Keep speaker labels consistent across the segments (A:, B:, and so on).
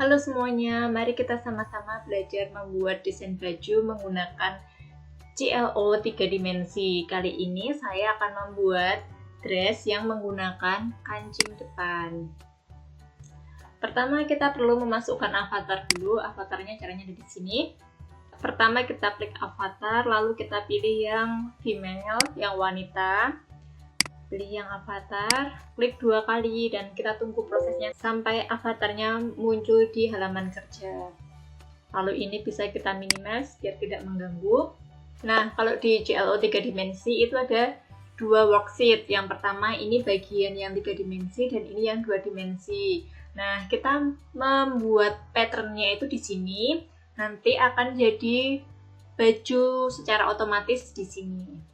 A: Halo semuanya, mari kita sama-sama belajar membuat desain baju menggunakan CLO 3 dimensi. Kali ini saya akan membuat dress yang menggunakan kancing depan. Pertama kita perlu memasukkan avatar dulu. Avatarnya caranya ada di sini. Pertama kita klik avatar, lalu kita pilih yang female, yang wanita. Pilih yang avatar, klik 2 kali dan kita tunggu prosesnya sampai avatarnya muncul di halaman kerja. Lalu ini bisa kita minimize biar tidak mengganggu. Nah, kalau di CLO 3 dimensi itu ada 2 worksheet. Yang pertama ini bagian yang 3 dimensi dan ini yang 2 dimensi. Nah, kita membuat patternnya itu di sini. Nanti akan jadi baju secara otomatis di sini.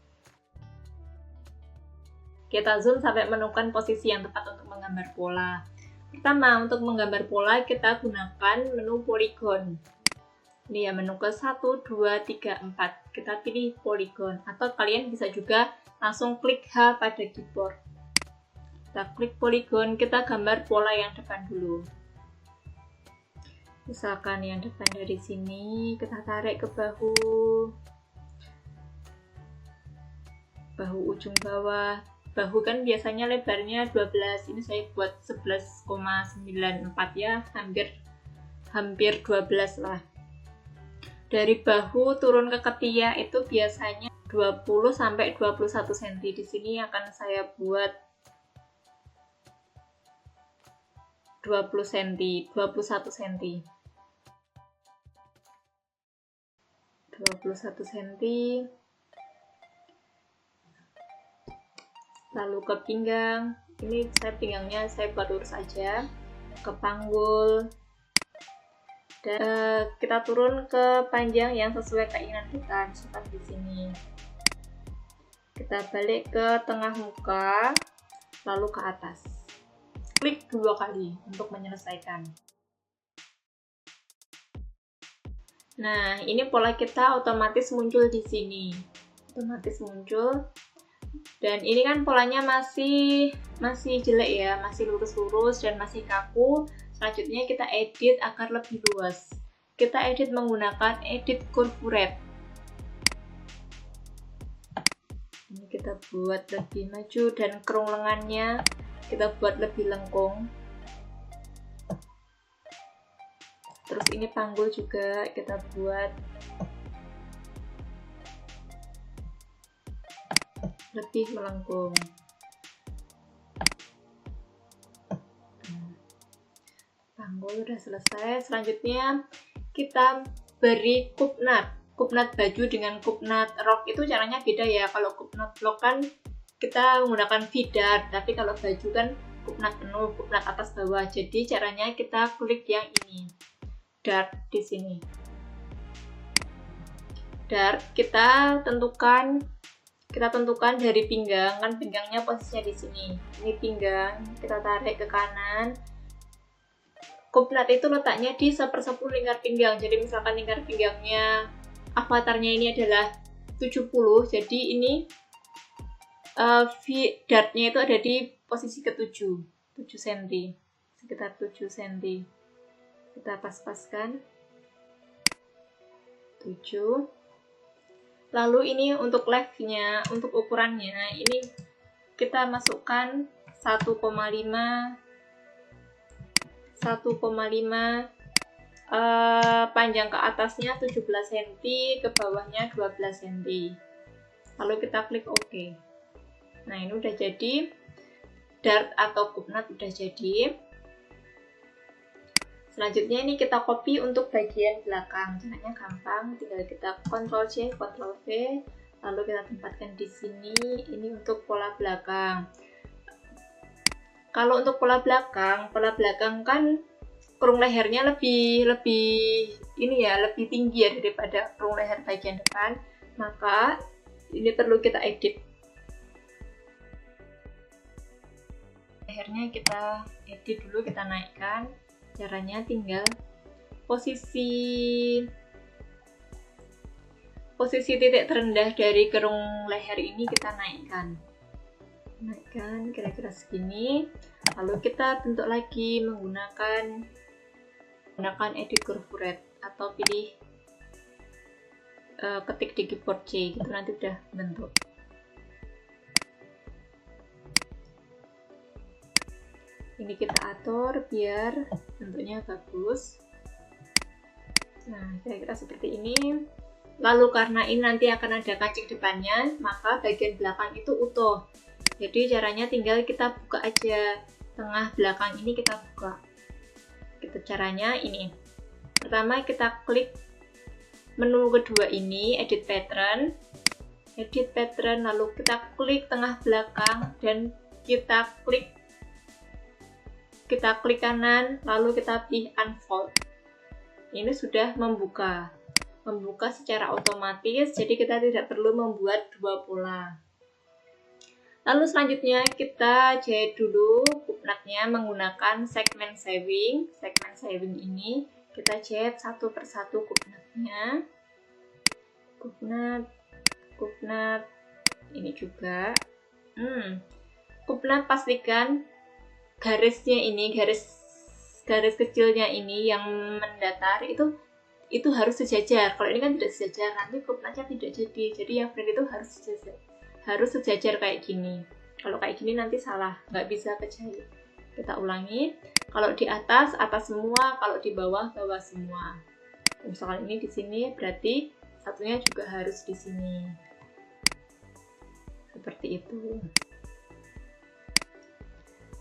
A: Kita zoom sampai menemukan posisi yang tepat untuk menggambar pola. Pertama, untuk menggambar pola kita gunakan menu polygon. Ini ya, menu ke 1, 2, 3, 4. Kita pilih polygon, atau kalian bisa juga langsung klik H pada keyboard. Kita klik polygon, kita gambar pola yang depan dulu. Misalkan yang depan dari sini, kita tarik ke bahu ujung bawah. Bahu kan biasanya lebarnya 12, ini saya buat 11,94 ya, hampir 12 lah. Dari bahu turun ke ketiak itu biasanya 20 sampai 21 cm. Di sini akan saya buat 20 cm, 21 cm. 21 cm. Lalu ke pinggang, ini pinggangnya saya buat lurus aja, ke panggul, dan kita turun ke panjang yang sesuai keinginan kita, seperti di sini. Kita balik ke tengah muka, lalu ke atas. Klik 2 kali untuk menyelesaikan. Nah, ini pola kita otomatis muncul di sini, otomatis muncul. Dan ini kan polanya masih jelek ya, masih lurus-lurus dan masih kaku. Selanjutnya kita edit agar lebih luas. Kita edit menggunakan edit curve. Ini kita buat lebih maju dan kerung lengannya kita buat lebih lengkung. Terus ini panggul juga kita buat lebih melengkung. Panggul udah selesai. Selanjutnya kita beri kupnat baju dengan kupnat rok. Itu caranya beda ya. Kalau kupnat rok kan kita menggunakan V-dart, tapi kalau baju kan kupnat penuh, kupnat atas bawah. Jadi caranya kita klik yang ini, dart di sini. Dart kita tentukan dari pinggang, kan pinggangnya posisinya di sini. Ini pinggang, kita tarik ke kanan. Kupnat itu letaknya di 1/10 lingkar pinggang. Jadi misalkan lingkar pinggangnya avatarnya ini adalah 70, jadi ini dartnya itu ada di posisi ke-7, 7 cm, sekitar 7 cm. Kita pas-paskan 7. Lalu ini untuk left-nya, untuk ukurannya, ini kita masukkan 1,5 panjang ke atasnya 17 cm, ke bawahnya 12 cm. Lalu kita klik OK. Nah, ini udah jadi, dart atau kupnat udah jadi. Selanjutnya ini kita copy untuk bagian belakang. Caranya gampang, tinggal kita Ctrl C, Ctrl V, lalu kita tempatkan di sini. Ini untuk pola belakang. Kalau untuk pola belakang kan kerung lehernya lebih tinggi ya daripada kerung leher bagian depan. Maka ini perlu kita edit. Lehernya kita edit dulu, kita naikkan. Caranya tinggal posisi titik terendah dari kerung leher ini kita naikkan kira-kira segini. Lalu kita bentuk lagi menggunakan Gunakan edit curve red atau pilih ketik di keyboard C gitu, nanti udah bentuk. Ini kita atur biar bentuknya bagus. Nah, kira-kira seperti ini. Lalu karena ini nanti akan ada kancing depannya, maka bagian belakang itu utuh. Jadi caranya tinggal kita buka aja, tengah belakang ini kita buka. Gitu caranya ini. Pertama kita klik menu kedua ini, edit pattern, lalu kita klik tengah belakang dan kita klik kanan, lalu kita pilih unfold. Ini sudah membuka secara otomatis, jadi kita tidak perlu membuat dua pola. Lalu selanjutnya kita jahit dulu kupnatnya menggunakan segment sewing. Segment sewing ini kita jahit satu persatu kupnatnya. Kupnat ini juga. Kupnat pastikan garisnya ini, garis kecilnya ini yang mendatar itu harus sejajar. Kalau ini kan tidak sejajar, nanti kupnatnya tidak jadi. Jadi yang benar itu harus sejajar kayak gini. Kalau kayak gini nanti salah, nggak bisa kejahit. Kita ulangi. Kalau di atas semua, kalau di bawah semua. Misalkan ini di sini, berarti satunya juga harus di sini. Seperti itu.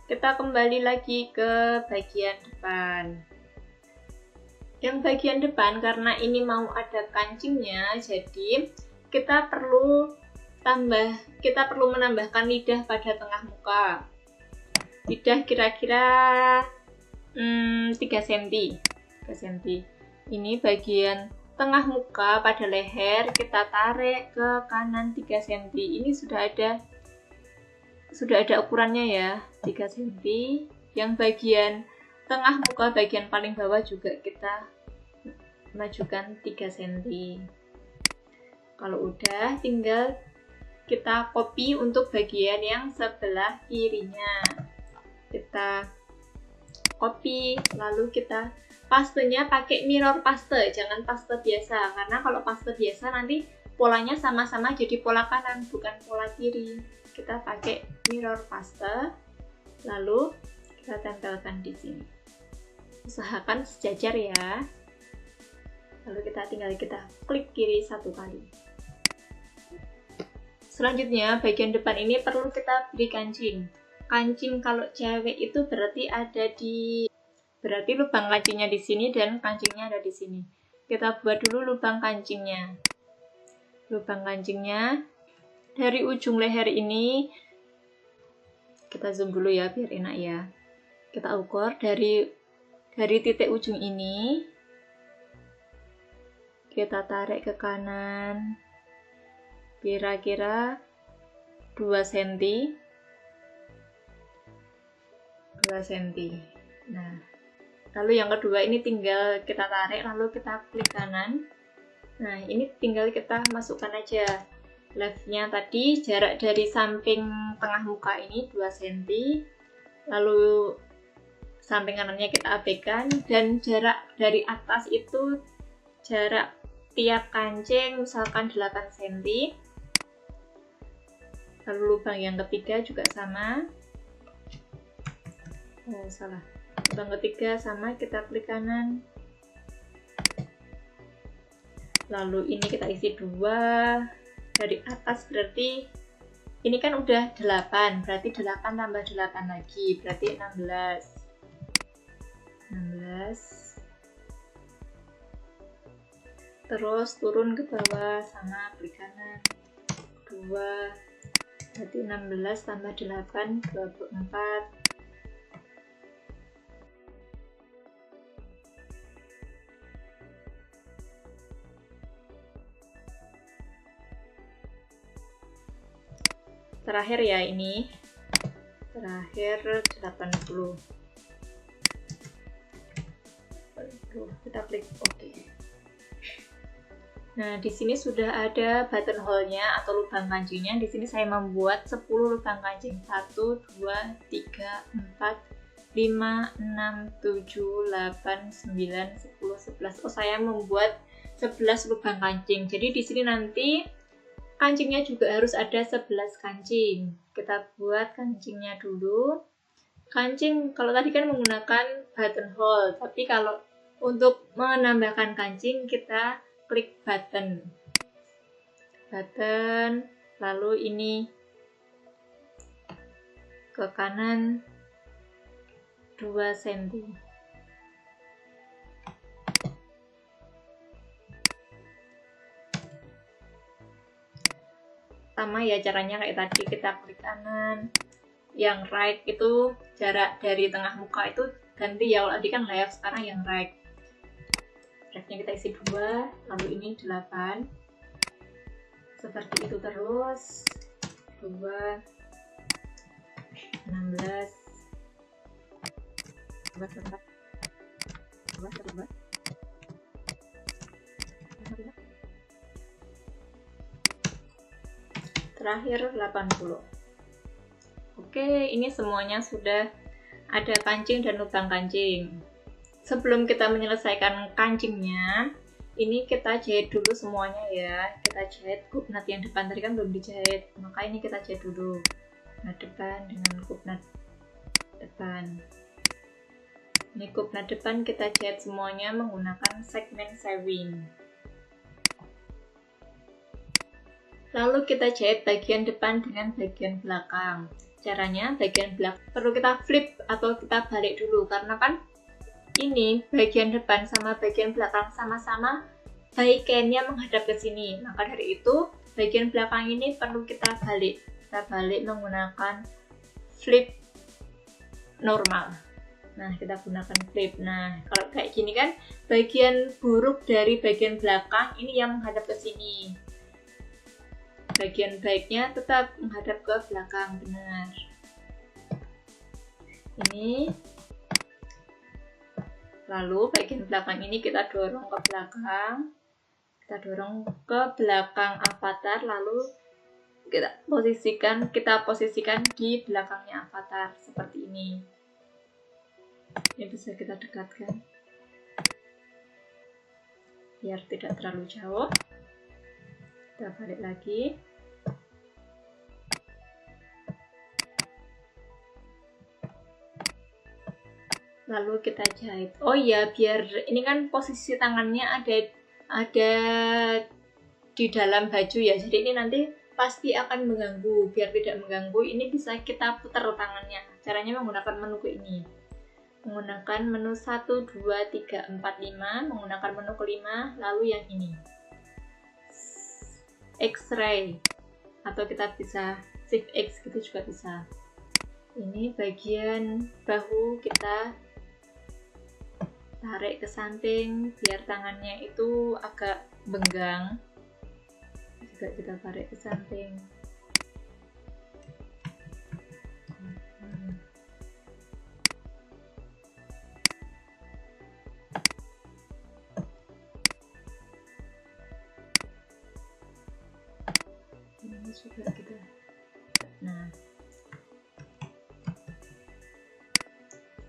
A: Kita kembali lagi ke bagian depan. Yang bagian depan karena ini mau ada kancingnya, jadi kita perlu menambahkan lidah pada tengah muka. Lidah kira-kira 3 cm. Ini bagian tengah muka pada leher, kita tarik ke kanan 3 cm. Ini sudah ada ukurannya ya, 3 cm. Yang bagian tengah muka bagian paling bawah juga kita majukan 3 cm. Kalau udah, tinggal kita copy untuk bagian yang sebelah kirinya. Kita copy, lalu kita pastenya pakai mirror paste, jangan paste biasa, karena kalau paste biasa nanti polanya sama-sama jadi pola kanan, bukan pola kiri. Kita pakai mirror paste, lalu kita tempelkan di sini. Usahakan sejajar ya. Lalu tinggal kita klik kiri 1 kali. Selanjutnya bagian depan ini perlu kita beri kancing. Kancing kalau cewek itu berarti lubang kancingnya di sini dan kancingnya ada di sini. Kita buat dulu lubang kancingnya. Lubang kancingnya dari ujung leher ini, kita zoom dulu ya biar enak ya. Kita ukur dari titik ujung ini, kita tarik ke kanan kira-kira 2 cm. Nah, lalu yang kedua ini tinggal kita tarik, lalu kita klik kanan. Nah, ini tinggal kita masukkan aja leftnya tadi, jarak dari samping tengah muka ini 2 cm, lalu samping kanannya kita abaikan, dan jarak dari atas itu jarak tiap kancing misalkan 8 cm. Lalu lubang yang ketiga juga sama. Lubang ketiga sama, kita klik kanan. Lalu ini kita isi 2. Dari atas berarti ini kan udah 8, berarti 8 tambah 8 lagi, berarti 16. Terus turun ke bawah sama, klik kanan 2, berarti 16 tambah 8 24. Terakhir ya, ini terakhir 80. Kita klik OK. Nah, di sini sudah ada buttonhole-nya atau lubang kancingnya. Di sini saya membuat 10 lubang kancing. 1, 2, 3, 4, 5, 6, 7, 8, 9, 10, 11. Oh, saya membuat 11 lubang kancing. Jadi di sini nanti kancingnya juga harus ada 11 kancing. Kita buat kancingnya dulu. Kancing kalau tadi kan menggunakan buttonhole, tapi kalau untuk menambahkan kancing kita klik button, lalu ini ke kanan 2 cm. Sama ya caranya kayak tadi, kita klik kanan. Yang right itu jarak dari tengah muka itu ganti ya, tadi kan left, sekarang yang right. Right-nya kita isi 2, lalu ini 8. Seperti itu terus. 2, 16, 2, terakhir 80. Oke, ini semuanya sudah ada kancing dan lubang kancing. Sebelum kita menyelesaikan kancingnya, ini kita jahit dulu semuanya ya. Kita jahit kupnat yang depan, tadi kan belum dijahit, maka ini kita jahit dulu. Nah, depan dengan kupnat depan. Ini kupnat depan kita jahit semuanya menggunakan segmen sewing. Lalu kita jahit bagian depan dengan bagian belakang. Caranya bagian belakang perlu kita flip atau kita balik dulu, karena kan ini bagian depan sama bagian belakang sama-sama baikennya menghadap ke sini. Maka dari itu bagian belakang ini perlu kita balik. Kita balik menggunakan flip normal. Nah, kita gunakan flip. Nah, kalau kayak gini kan bagian buruk dari bagian belakang ini yang menghadap ke sini. Bagian baiknya tetap menghadap ke belakang, benar. Ini. Lalu bagian belakang ini kita dorong ke belakang. Kita dorong ke belakang avatar, lalu kita posisikan di belakangnya avatar seperti ini. Ini bisa kita dekatkan biar tidak terlalu jauh. Kita balik lagi. Lalu kita jahit. Oh iya, biar ini kan posisi tangannya ada di dalam baju ya. Jadi ini nanti pasti akan mengganggu. Biar tidak mengganggu, ini bisa kita putar tangannya. Caranya menggunakan menu ke ini. Menggunakan menu 1, 2, 3, 4, 5, menggunakan menu kelima, lalu yang ini. X-ray, atau kita bisa shift X gitu juga bisa. Ini bagian bahu kita tarik ke samping biar tangannya itu agak benggang, juga kita tarik ke samping. Ini juga kita. Nah,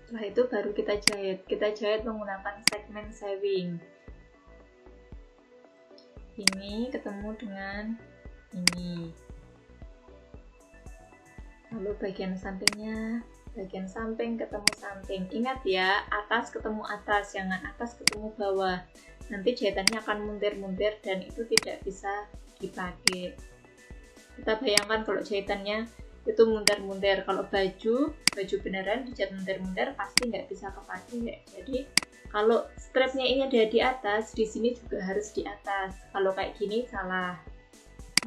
A: setelah itu baru kita jahit. Kita jahit menggunakan segmen sewing. Ini ketemu dengan ini. Lalu bagian sampingnya, bagian samping ketemu samping. Ingat ya, atas ketemu atas, jangan atas ketemu bawah. Nanti jahitannya akan muntir-muntir dan itu tidak bisa dipakai. Kita bayangkan kalau jahitannya itu muntir-muntir, kalau baju beneran dijahit muntir-muntir pasti nggak bisa kepake. Jadi kalau strapnya ini ada di atas, di sini juga harus di atas. Kalau kayak gini salah.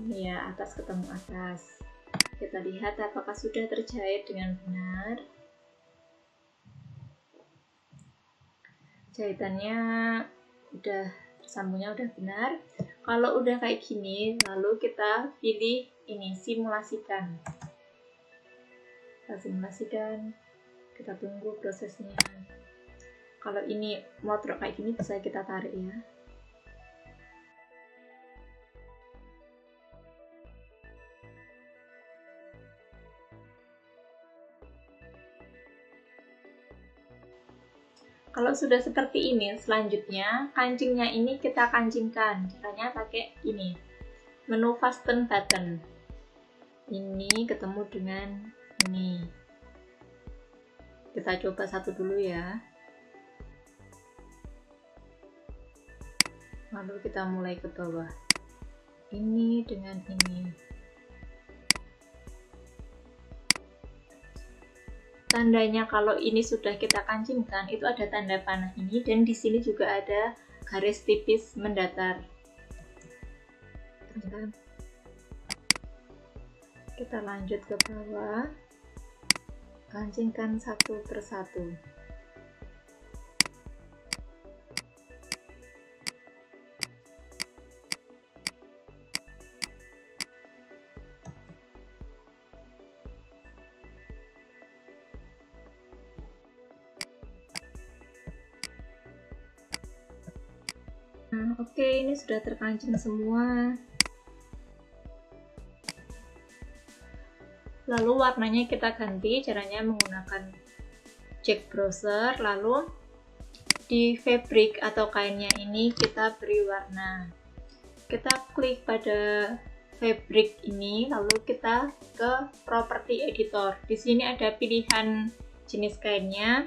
A: Ini ya, atas ketemu atas. Kita lihat apakah sudah terjahit dengan benar. Jahitannya udah, sambungnya udah benar. Kalau udah kayak gini, lalu kita pilih ini, simulasikan. Kita simulasikan, kita tunggu prosesnya. Kalau ini motor kayak gini bisa kita tarik ya. Kalau sudah seperti ini, selanjutnya kancingnya ini kita kancingkan. Caranya pakai ini, menu fasten button. Ini ketemu dengan ini. Kita coba satu dulu ya. Lalu kita mulai ke bawah. Ini dengan ini. Tandanya kalau ini sudah kita kancingkan, itu ada tanda panah ini, dan di sini juga ada garis tipis mendatar. Kita lanjut ke bawah, kancingkan satu persatu. Nah, oke, ini sudah terkancing semua. Lalu warnanya kita ganti, caranya menggunakan jack browser. Lalu di fabric atau kainnya ini kita beri warna. Kita klik pada fabric ini, lalu kita ke property editor. Di sini ada pilihan jenis kainnya.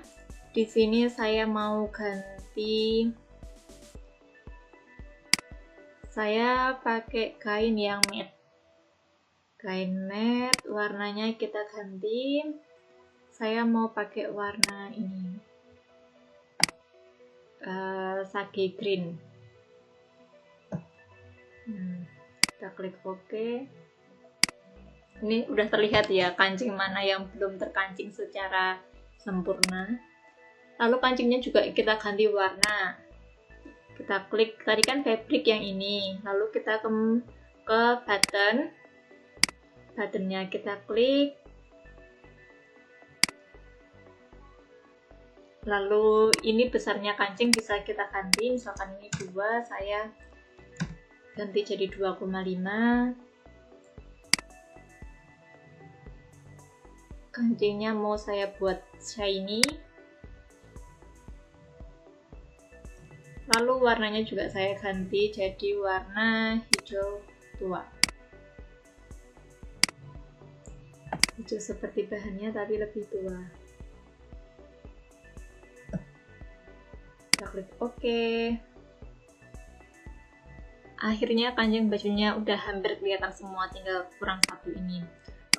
A: Di sini saya mau ganti, saya pakai kain yang matte. Kain matte, warnanya kita ganti. Saya mau pakai warna ini, sage green. Kita klik OK. Ini udah terlihat ya kancing mana yang belum terkancing secara sempurna. Lalu kancingnya juga kita ganti warna. Kita klik, tadi kan fabric yang ini, lalu kita ke buttonnya kita klik, lalu ini besarnya kancing bisa kita ganti, misalkan ini 2, saya ganti jadi 2,5. Kancingnya mau saya buat shiny. Lalu warnanya juga saya ganti jadi warna hijau tua. Hijau seperti bahannya tapi lebih tua. Kita klik OK. Akhirnya kancing bajunya udah hampir kelihatan semua, tinggal kurang satu ini.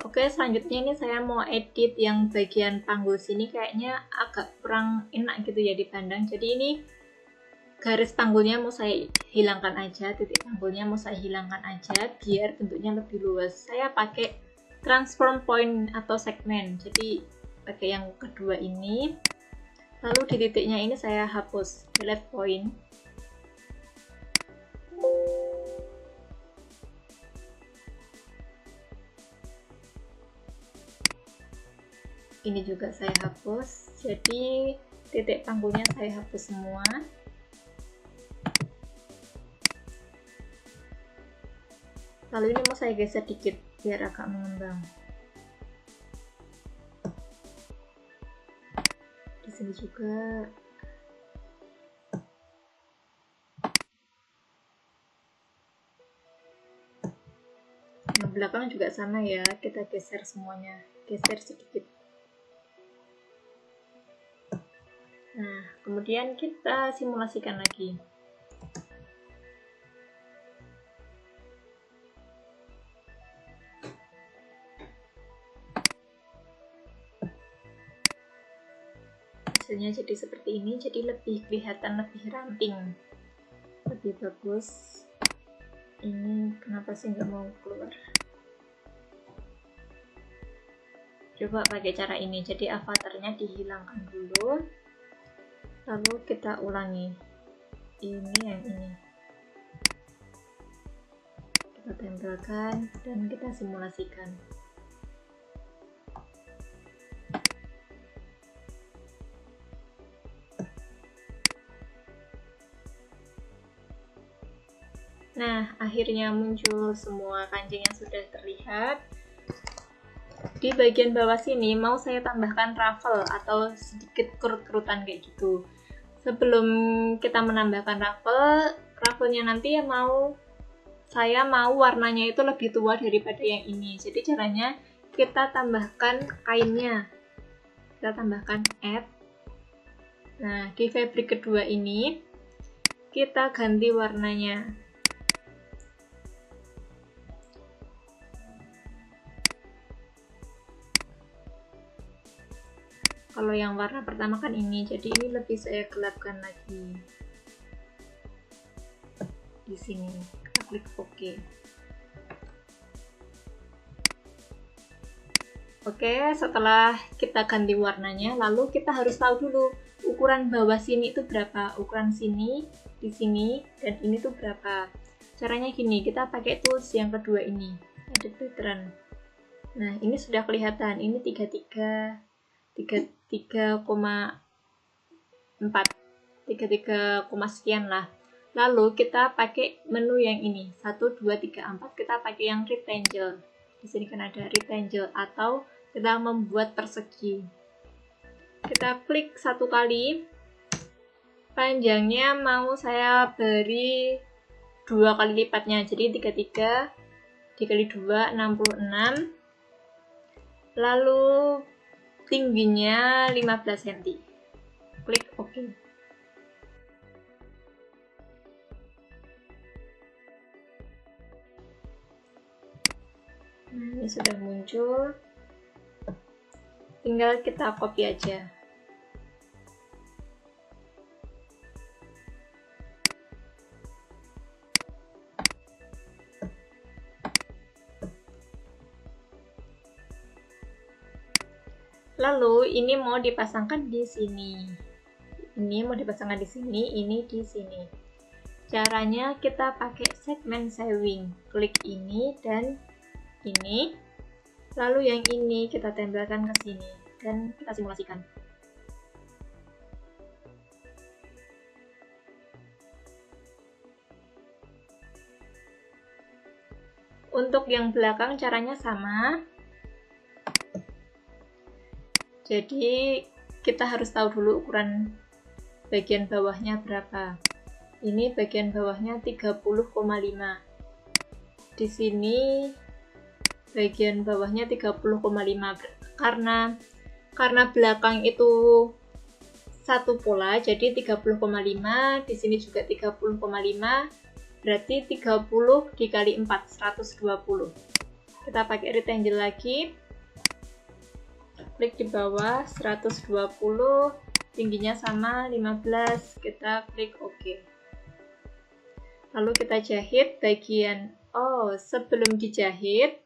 A: Oke, selanjutnya ini saya mau edit yang bagian panggul sini, kayaknya agak kurang enak gitu ya dipandang. Jadi ini garis panggulnya mau saya hilangkan aja, titik panggulnya mau saya hilangkan aja biar bentuknya lebih luas. Saya pakai transform point atau segmen, jadi pakai yang kedua ini. Lalu di titiknya ini saya hapus, delete point. Ini juga saya hapus, jadi titik panggulnya saya hapus semua. Lalu ini mau saya geser dikit biar agak mengembang. Di sini juga. Yang belakang juga sama ya, kita geser semuanya, geser sedikit. Nah, kemudian kita simulasikan lagi. Hasilnya jadi seperti ini, jadi lebih kelihatan lebih ramping, lebih bagus. Ini kenapa sih nggak mau keluar? Coba pakai cara ini, jadi avatarnya dihilangkan dulu, lalu kita ulangi. Ini yang ini kita tempelkan dan kita simulasikan. Nah, akhirnya muncul semua kancing yang sudah terlihat. Di bagian bawah sini mau saya tambahkan ruffle atau sedikit kerut-kerutan kayak gitu. Sebelum kita menambahkan raffle-nya nanti saya mau warnanya itu lebih tua daripada yang ini. Jadi caranya kita tambahkan kainnya. Kita tambahkan add. Nah, di fabric kedua ini kita ganti warnanya. Kalau yang warna pertama kan ini, jadi ini lebih saya gelapkan lagi. Di sini, kita klik OK. Oke, setelah kita ganti warnanya, lalu kita harus tahu dulu ukuran bawah sini itu berapa. Ukuran sini, di sini, dan ini tuh berapa. Caranya gini, kita pakai tools yang kedua ini, edit pattern. Nah, ini sudah kelihatan, ini 33,4, 33, sekian lah. Lalu kita pakai menu yang ini, 1, 2, 3, 4, kita pakai yang rectangle. Di sini kan ada rectangle atau kita membuat persegi. Kita klik satu kali. Panjangnya mau saya beri 2 kali lipatnya, jadi 33 dikali 2, 66. Lalu tingginya 15 cm. Klik OK. Nah, ini sudah muncul. Tinggal kita copy aja. Lalu ini mau dipasangkan di sini. Ini mau dipasangkan di sini, ini di sini. Caranya kita pakai segment saving. Klik ini dan ini. Lalu yang ini kita tempelkan ke sini dan kita simulasikan. Untuk yang belakang caranya sama. Jadi kita harus tahu dulu ukuran bagian bawahnya berapa. Ini bagian bawahnya 30,5. Di sini bagian bawahnya 30,5. Karena belakang itu satu pola, jadi 30,5. Di sini juga 30,5. Berarti 30 dikali 4, 120. Kita pakai rectangle lagi. Klik di bawah 120, tingginya sama 15, kita klik OK. Lalu kita jahit bagian, sebelum dijahit,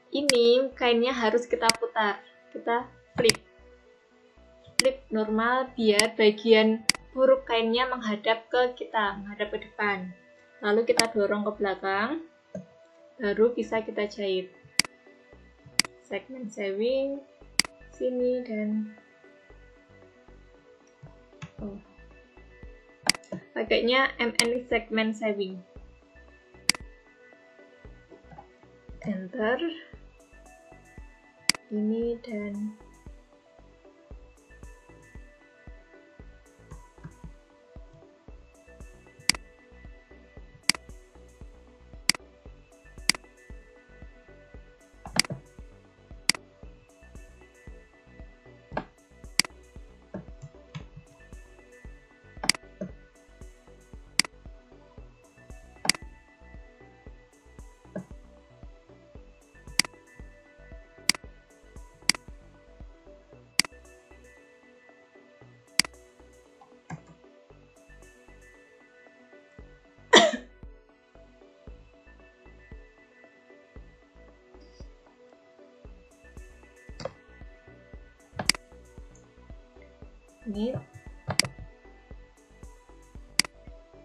A: ini kainnya harus kita putar, kita flip normal biar bagian buruk kainnya menghadap ke kita, menghadap ke depan. Lalu kita dorong ke belakang, baru bisa kita jahit. Segment saving, sini dan pakainya MN segment saving. Enter. Ini dan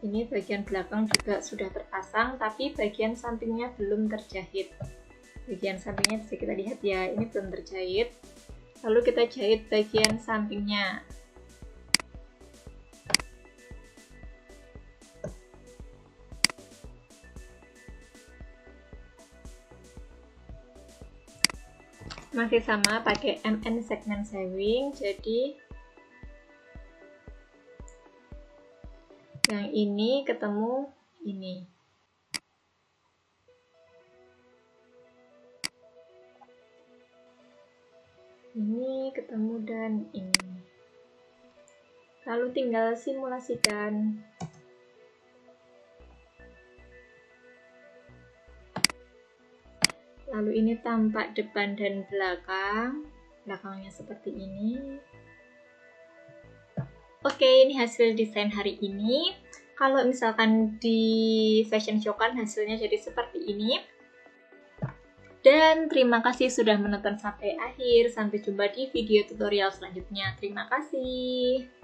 A: ini bagian belakang juga sudah terpasang, tapi bagian sampingnya belum terjahit. Bagian sampingnya bisa kita lihat ya, ini belum terjahit. Lalu kita jahit bagian sampingnya. Masih sama pakai MN segment sewing, jadi yang ini ketemu ini. Ini ketemu dan ini. Lalu tinggal simulasikan. Lalu ini tampak depan dan belakang. Belakangnya seperti ini. Oke, ini hasil desain hari ini. Kalau misalkan di fashion show kan hasilnya jadi seperti ini. Dan terima kasih sudah menonton sampai akhir. Sampai jumpa di video tutorial selanjutnya. Terima kasih.